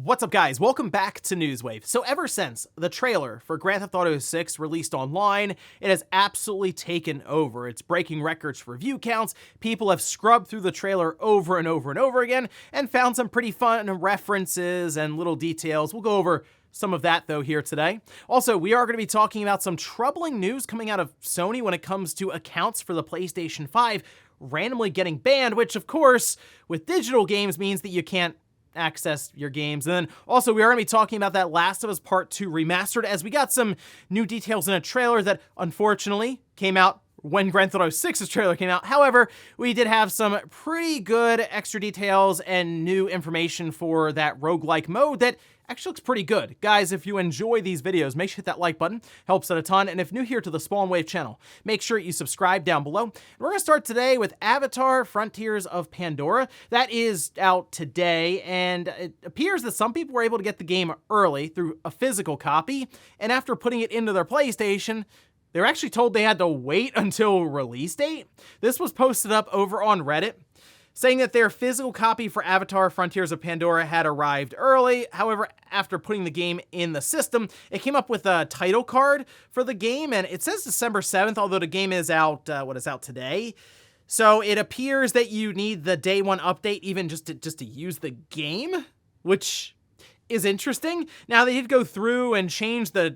What's up, guys? Welcome back to Newswave. So ever since the trailer for Grand Theft Auto 6 released online, it has absolutely taken over. It's breaking records for view counts. People have scrubbed through the trailer over and over and over again and found some pretty fun references and little details. We'll go over some of that, though, here today. Also, we are going to be talking about some troubling news coming out of Sony when it comes to accounts for the PlayStation 5 randomly getting banned, which, of course, with digital games means that you can't access your games. And then also we are going to be talking about that Last of Us Part 2 Remastered, as we got some new details in a trailer that unfortunately came out when Grand Theft Auto 6's trailer came out. However, we did have some pretty good extra details and new information for that roguelike mode that actually looks pretty good. Guys, if you enjoy these videos, make sure to hit that like button. Helps out a ton. And if new here to the Spawn Wave channel, make sure you subscribe down below. And we're going to start today with Avatar: Frontiers of Pandora. That is out today, and it appears that some people were able to get the game early through a physical copy, and after putting it into their PlayStation, they were actually told they had to wait until release date. This was posted up over on Reddit, saying that their physical copy for Avatar: Frontiers of Pandora had arrived early. However, after putting the game in the system, it came up with a title card for the game, and it says December 7th, although the game is out, out today. So it appears that you need the day one update even just to use the game, which is interesting. Now, they did go through and change the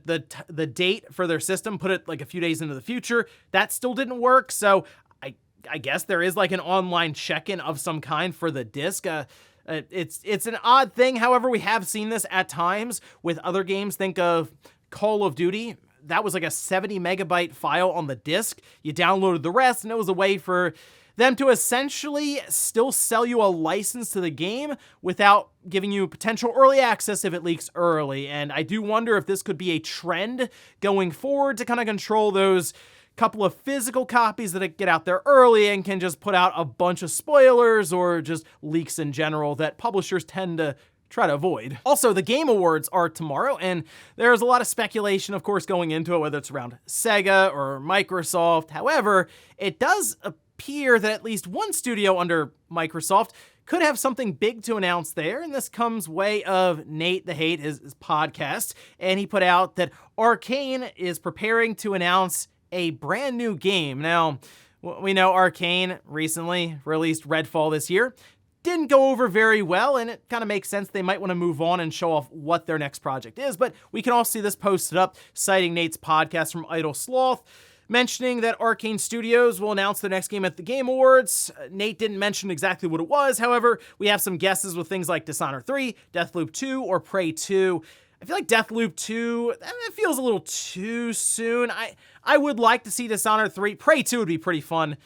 date for their system, put it like a few days into the future. That still didn't work, so I guess there is like an online check-in of some kind for the disc. It's an odd thing. However, we have seen this at times with other games. Think of Call of Duty. That was like a 70 megabyte file on the disc. You downloaded the rest, and it was a way for them to essentially still sell you a license to the game without giving you potential early access if it leaks early. And I do wonder if this could be a trend going forward to kind of control those couple of physical copies that get out there early and can just put out a bunch of spoilers or just leaks in general that publishers tend to try to avoid. Also, the Game Awards are tomorrow, and there's a lot of speculation, of course, going into it, whether it's around Sega or Microsoft. However, it does appear that at least one studio under Microsoft could have something big to announce there, and this comes way of Nate the Hate, his podcast, and he put out that Arkane is preparing to announce a brand new game. Now, we know Arkane recently released Redfall this year. Didn't go over very well, and it kind of makes sense they might want to move on and show off what their next project is, but we can all see this posted up, citing Nate's podcast from Idle Sloth, mentioning that Arkane Studios will announce their next game at the Game Awards. Nate didn't mention exactly what it was. However, we have some guesses with things like Dishonored 3, Deathloop 2, or Prey 2. I feel like Deathloop 2, it feels a little too soon. I would like to see Dishonored 3. Prey 2 would be pretty fun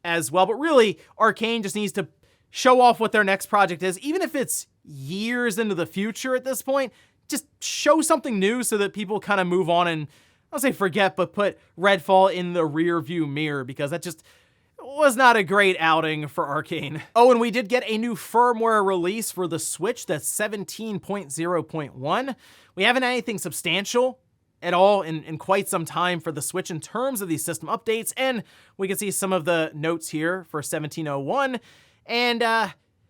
as well, but really, Arkane just needs to show off what their next project is, even if it's years into the future at this point. Just show something new so that people kind of move on and, I'll say forget, but put Redfall in the rear view mirror, because that just was not a great outing for Arkane. Oh, and we did get a new firmware release for the Switch, that's 17.0.1. We haven't had anything substantial at all in quite some time for the Switch in terms of these system updates, and we can see some of the notes here for 17.01, and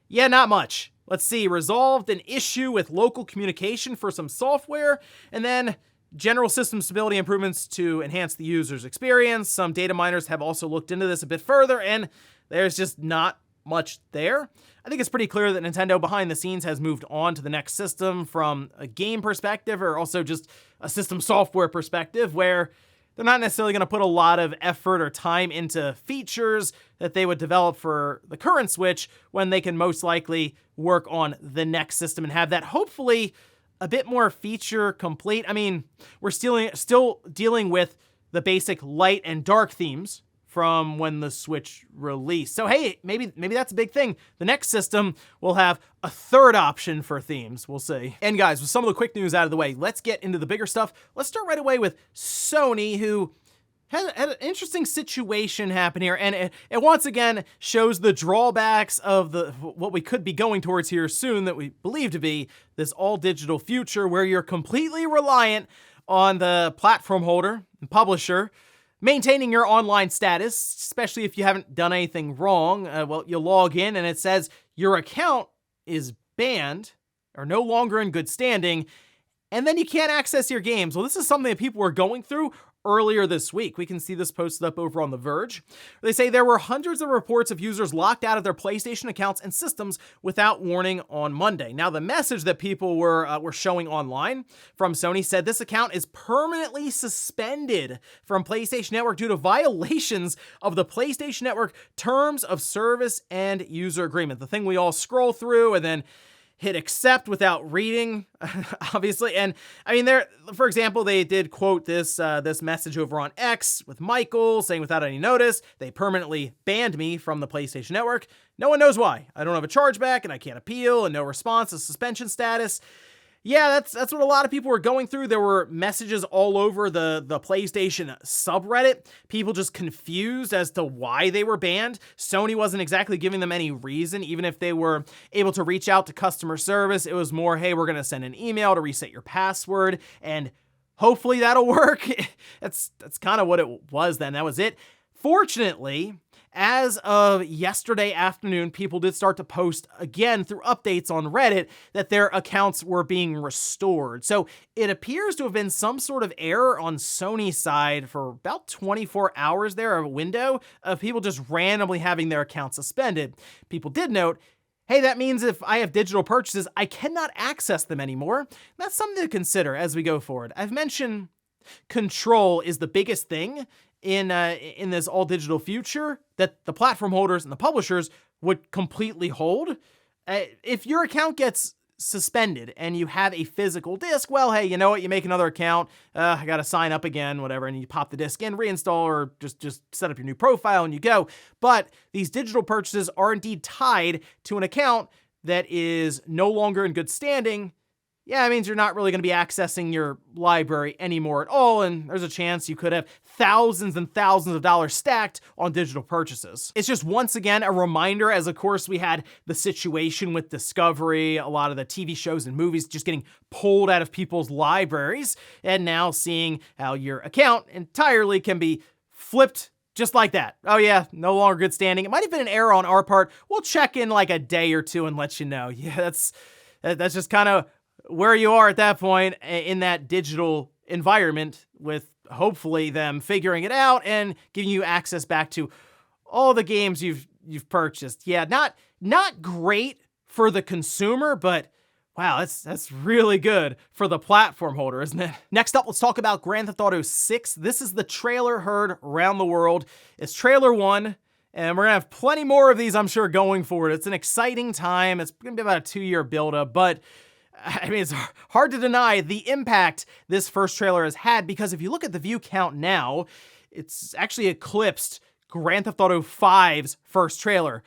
yeah, not much. Let's see, resolved an issue with local communication for some software, and then general system stability improvements to enhance the user's experience. Some data miners have also looked into this a bit further, and there's just not much there. I think it's pretty clear that Nintendo behind the scenes has moved on to the next system from a game perspective, or also just a system software perspective, where they're not necessarily going to put a lot of effort or time into features that they would develop for the current Switch when they can most likely work on the next system and have that hopefully a bit more feature complete. I mean, we're still dealing with the basic light and dark themes from when the Switch released. So hey, maybe that's a big thing. The next system will have a third option for themes. We'll see. And guys, with some of the quick news out of the way, let's get into the bigger stuff. Let's start right away with Sony, who had an interesting situation happen here, and it once again shows the drawbacks of what we could be going towards here soon, that we believe to be this all-digital future where you're completely reliant on the platform holder and publisher maintaining your online status, especially if you haven't done anything wrong. Well, you log in and it says your account is banned, are no longer in good standing, and then you can't access your games. Well, this is something that people were going through earlier this week. We can see this posted up over on The Verge. They say there were hundreds of reports of users locked out of their PlayStation accounts and systems without warning on Monday. Now, the message that people were showing online from Sony said this account is permanently suspended from PlayStation Network due to violations of the PlayStation Network Terms of Service and User Agreement, the thing we all scroll through and then hit accept without reading, obviously. And I mean, for example, they did quote this message over on X with Michael saying, without any notice, they permanently banned me from the PlayStation Network. No one knows why. I don't have a chargeback and I can't appeal, and no response to suspension status. Yeah, that's what a lot of people were going through. There were messages all over the PlayStation subreddit. People just confused as to why they were banned. Sony wasn't exactly giving them any reason, even if they were able to reach out to customer service. It was more, hey, we're going to send an email to reset your password, and hopefully that'll work. That's kind of what it was then. That was it. Fortunately, as of yesterday afternoon, people did start to post again through updates on Reddit that their accounts were being restored. So it appears to have been some sort of error on Sony's side for about 24 hours there, a window of people just randomly having their accounts suspended. People did note, hey, that means if I have digital purchases, I cannot access them anymore. That's something to consider as we go forward. I've mentioned control is the biggest thing in this all-digital future that the platform holders and the publishers would completely hold. If your account gets suspended and you have a physical disc, well, hey, you know what? You make another account. I got to sign up again, whatever, and you pop the disc in, reinstall, or just set up your new profile and you go. But these digital purchases are indeed tied to an account that is no longer in good standing. Yeah, it means you're not really going to be accessing your library anymore at all, and there's a chance you could have thousands and thousands of dollars stacked on digital purchases. It's just, once again, a reminder, as of course we had the situation with Discovery, a lot of the TV shows and movies just getting pulled out of people's libraries, and now seeing how your account entirely can be flipped just like that. Oh yeah, no longer good standing. It might have been an error on our part. We'll check in like a day or two and let you know. Yeah, that's just kind of where you are at that point in that digital environment, with hopefully them figuring it out and giving you access back to all the games you've purchased. Yeah, not great for the consumer, but wow, that's really good for the platform holder, isn't it? Next up, let's talk about Grand Theft Auto 6. This is the trailer heard around the world. It's trailer 1. And we're going to have plenty more of these, I'm sure, going forward. It's an exciting time. It's going to be about a 2-year buildup, but I mean, it's hard to deny the impact this first trailer has had, because if you look at the view count now, it's actually eclipsed Grand Theft Auto 5's first trailer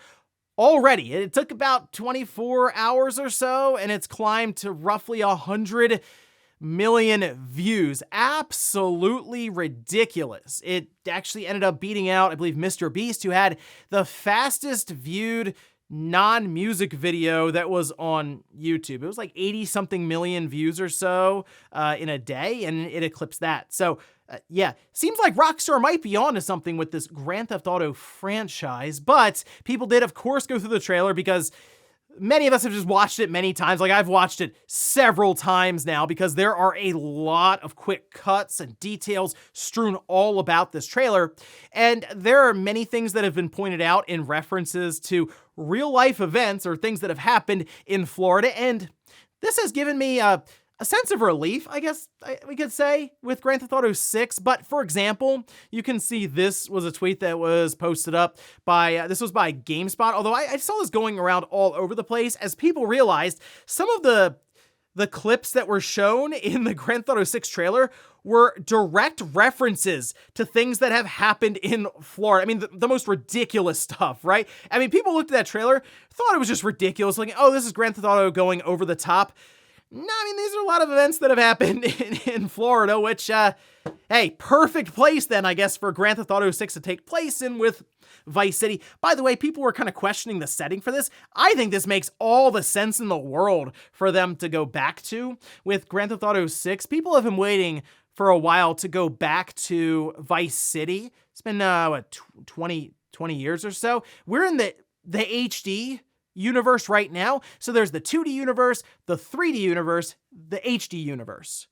already. It took about 24 hours or so, and it's climbed to roughly 100 million views. Absolutely ridiculous. It actually ended up beating out, I believe, Mr. Beast, who had the fastest viewed non-music video that was on YouTube. It was like 80-something million views or so in a day, and it eclipsed that. So yeah, seems like Rockstar might be onto something with this Grand Theft Auto franchise, but people did, of course, go through the trailer because many of us have just watched it many times. Like, I've watched it several times now because there are a lot of quick cuts and details strewn all about this trailer. And there are many things that have been pointed out in references to real life events or things that have happened in Florida. And this has given me a sense of relief, I guess we could say, with Grand Theft Auto 6. But for example, you can see this was a tweet that was posted up by, this was by GameSpot, although I saw this going around all over the place as people realized some of the clips that were shown in the Grand Theft Auto 6 trailer were direct references to things that have happened in Florida. I mean, the most ridiculous stuff, right? I mean, people looked at that trailer, thought it was just ridiculous, like, oh, this is Grand Theft Auto going over the top. No, I mean, these are a lot of events that have happened in Florida, which, hey, perfect place then, I guess, for Grand Theft Auto 6 to take place in with Vice City. By the way, people were kind of questioning the setting for this. I think this makes all the sense in the world for them to go back to with Grand Theft Auto 6. People have been waiting for a while to go back to Vice City. It's been, 20 years or so. We're in the HD universe right now. So there's the 2D universe, the 3D universe, the HD universe.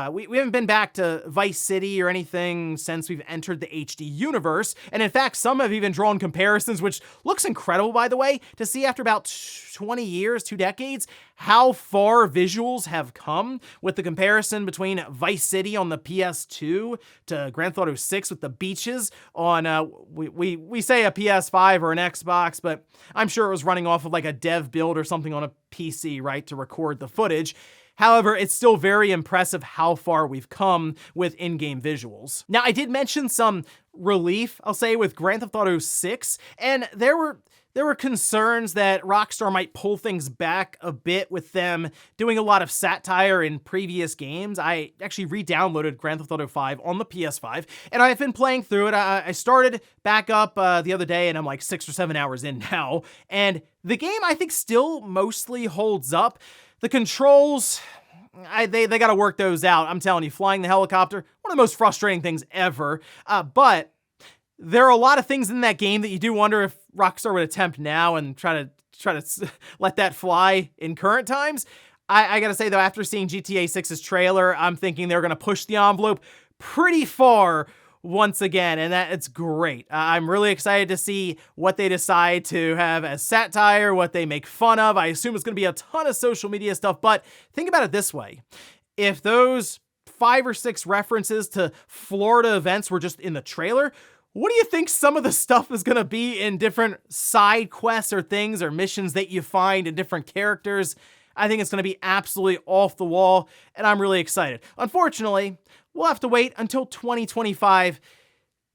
We haven't been back to Vice City or anything since we've entered the HD universe. And in fact, some have even drawn comparisons, which looks incredible, by the way, to see after about 20 years, 2 decades, how far visuals have come with the comparison between Vice City on the PS2 to Grand Theft Auto 6 with the beaches on, we say a PS5 or an Xbox, but I'm sure it was running off of like a dev build or something on a PC, right, to record the footage. However, it's still very impressive how far we've come with in-game visuals. Now, I did mention some relief, I'll say, with Grand Theft Auto 6, and there were concerns that Rockstar might pull things back a bit with them doing a lot of satire in previous games. I actually re-downloaded Grand Theft Auto 5 on the PS5, and I've been playing through it. I started back up the other day, and I'm like 6 or 7 hours in now, and the game, I think, still mostly holds up. The controls, they got to work those out. I'm telling you, flying the helicopter, one of the most frustrating things ever. But there are a lot of things in that game that you do wonder if Rockstar would attempt now and try to let that fly in current times. I gotta say though, after seeing GTA 6's trailer, I'm thinking they're gonna push the envelope pretty far once again, and it's great. I'm really excited to see what they decide to have as satire, what they make fun of. I assume it's going to be a ton of social media stuff, but think about it this way. If those 5 or 6 references to Florida events were just in the trailer, what do you think some of the stuff is going to be in different side quests or things or missions that you find in different characters? I think it's going to be absolutely off the wall, and I'm really excited. Unfortunately, we'll have to wait until 2025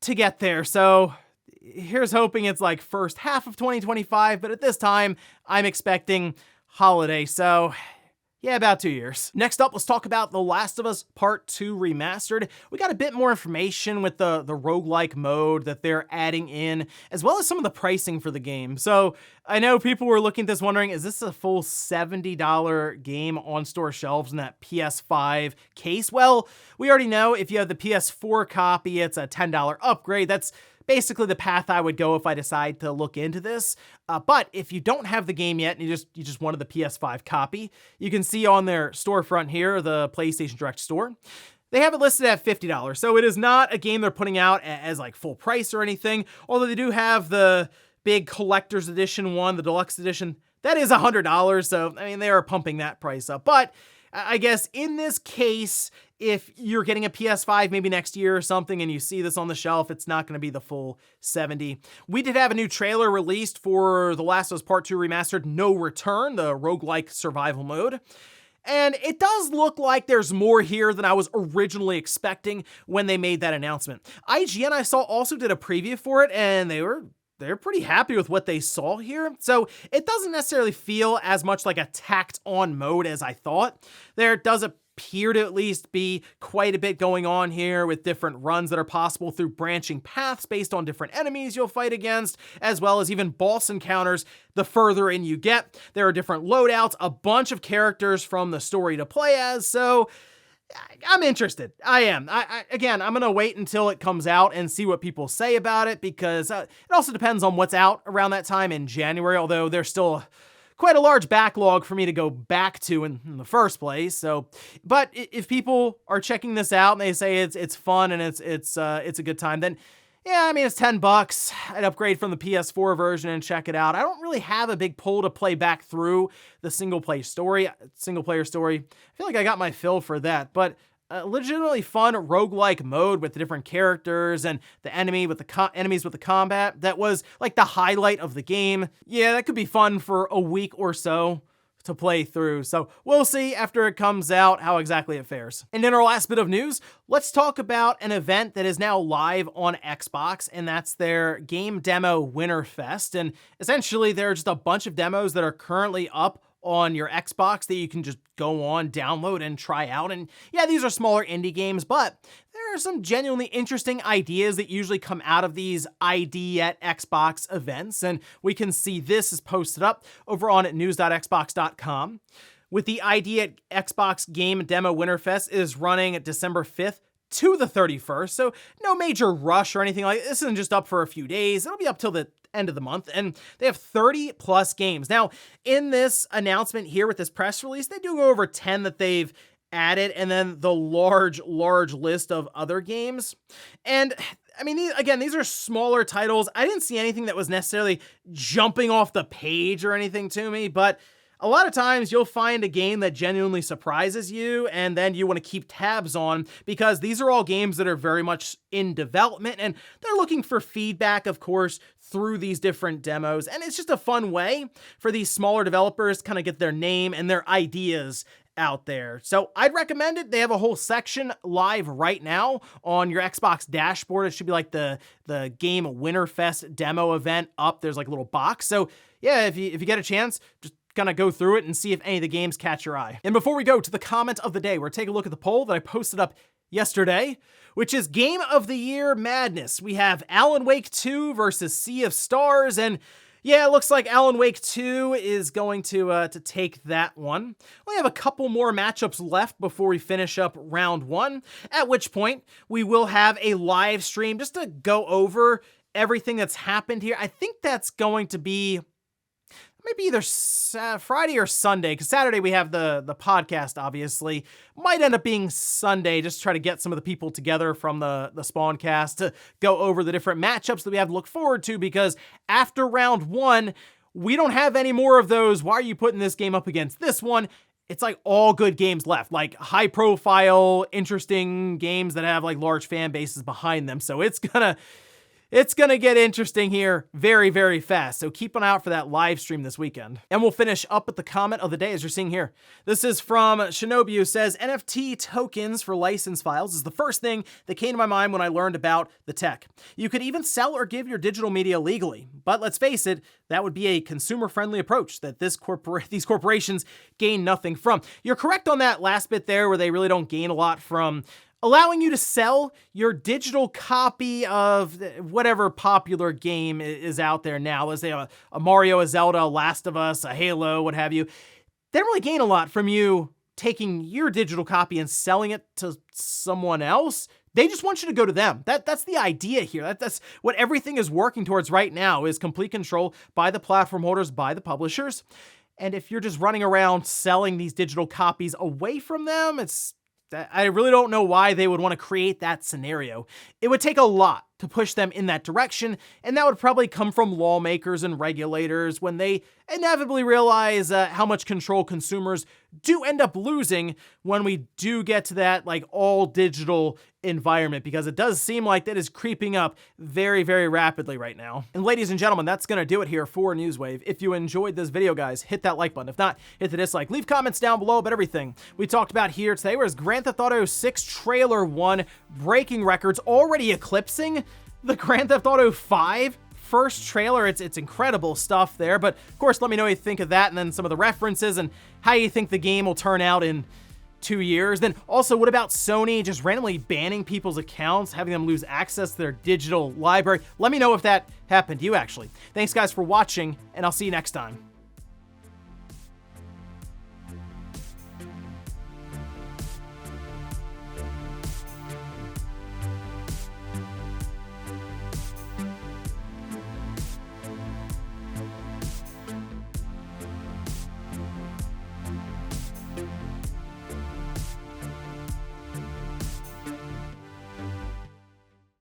to get there, so here's hoping it's like first half of 2025, but at this time, I'm expecting holiday, so yeah, about 2 years. Next up, let's talk about The Last of Us Part 2 Remastered. We got a bit more information with the roguelike mode that they're adding in, as well as some of the pricing for the game. So I know people were looking at this wondering, is this a full $70 game on store shelves in that PS5 case? Well, we already know if you have the PS4 copy, it's a $10 upgrade. That's basically the path I would go if I decide to look into this. But if you don't have the game yet and you just wanted the PS5 copy, you can see on their storefront here, the PlayStation Direct store, they have it listed at $50. So it is not a game they're putting out as like full price or anything, although they do have the big collector's edition one, the deluxe edition. That is $100. So, I mean, they are pumping that price up. But I guess in this case, if you're getting a PS5 maybe next year or something and you see this on the shelf, it's not going to be the full $70. We did have a new trailer released for The Last of Us Part 2 Remastered No Return, the roguelike survival mode. And it does look like there's more here than I was originally expecting when they made that announcement. IGN, I saw, also did a preview for it, and they're pretty happy with what they saw here. So it doesn't necessarily feel as much like a tacked on mode as I thought. There does appear to at least be quite a bit going on here with different runs that are possible through branching paths based on different enemies you'll fight against, as well as even boss encounters the further in you get. There are different loadouts, a bunch of characters from the story to play as, so I'm interested. I am. Again, I'm going to wait until it comes out and see what people say about it, because it also depends on what's out around that time in January, although there's still quite a large backlog for me to go back to in the first place. So, but if people are checking this out and they say it's fun and it's a good time, then yeah, I mean, it's $10. I'd upgrade from the PS4 version and check it out. I don't really have a big pull to play back through the single player story. I feel like I got my fill for that, but legitimately fun roguelike mode with the different characters and the enemies with the combat. That was like the highlight of the game. Yeah, that could be fun for a week or so to play through. So we'll see after it comes out how exactly it fares. And in our last bit of news, let's talk about an event that is now live on Xbox, and that's their game demo Winterfest. And essentially, there are just a bunch of demos that are currently up on your Xbox that you can just go on, download, and try out. And yeah, these are smaller indie games, but there are some genuinely interesting ideas that usually come out of these ID at Xbox events, and we can see this is posted up over on news.xbox.com. With the ID at Xbox Game Demo Winterfest is running December 5th to the 31st, so no major rush or anything like this. This isn't just up for a few days. It'll be up till the end of the month, and they have 30 plus games. Now, in this announcement here with this press release, they do go over 10 that they've added, and then the large list of other games. And I mean, these are smaller titles. I didn't see anything that was necessarily jumping off the page or anything to me, but a lot of times you'll find a game that genuinely surprises you and then you want to keep tabs on, because these are all games that are very much in development and they're looking for feedback, of course, through these different demos. And it's just a fun way for these smaller developers to kind of get their name and their ideas out there. So I'd recommend it. They have a whole section live right now on your Xbox dashboard. It should be like the game Winterfest demo event up. There's like a little box. So yeah, if you get a chance, just kind of go through it and see if any of the games catch your eye. And before we go to the comment of the day, we're taking a look at the poll that I posted up yesterday, which is Game of the Year Madness. We have Alan Wake 2 versus Sea of Stars, and yeah, it looks like Alan Wake 2 is going to take that one. We have a couple more matchups left before we finish up round one, at which point we will have a live stream just to go over everything that's happened here. I think that's going to be maybe either Friday or Sunday, because Saturday we have the podcast, obviously. Might end up being Sunday, just try to get some of the people together from the Spawncast to go over the different matchups that we have to look forward to, because after round one, we don't have any more of those, why are you putting this game up against this one? It's like all good games left, like high profile, interesting games that have like large fan bases behind them. So it's gonna get interesting here very, very fast. So keep an eye out for that live stream this weekend. And we'll finish up with the comment of the day, as you're seeing here. This is from Shinobi, who says, NFT tokens for license files is the first thing that came to my mind when I learned about the tech. You could even sell or give your digital media legally. But let's face it, that would be a consumer-friendly approach that these corporations gain nothing from. You're correct on that last bit there, where they really don't gain a lot from allowing you to sell your digital copy of whatever popular game is out there now. Let's say a Mario, a Zelda, a Last of Us, a Halo, what have you. They don't really gain a lot from you taking your digital copy and selling it to someone else. They just want you to go to them. That's the idea here. That's what everything is working towards right now, is complete control by the platform holders, by the publishers. And if you're just running around selling these digital copies away from them, I really don't know why they would want to create that scenario. It would take a lot to push them in that direction, and that would probably come from lawmakers and regulators when they inevitably realize how much control consumers do end up losing when we do get to that like all digital environment, because it does seem like that is creeping up very, very rapidly right now. And ladies and gentlemen, that's going to do it here for Newswave. If you enjoyed this video, guys, hit that like button. If not, hit the dislike. Leave comments down below about everything we talked about here today, whereas Grand Theft Auto 6 Trailer 1 breaking records, already eclipsing the Grand Theft Auto 5 first trailer. It's incredible stuff there, but of course, let me know what you think of that, and then some of the references and how you think the game will turn out in 2 years. Then also, what about Sony just randomly banning people's accounts, having them lose access to their digital library? Let me know if that happened to you, actually. Thanks, guys, for watching, and I'll see you next time.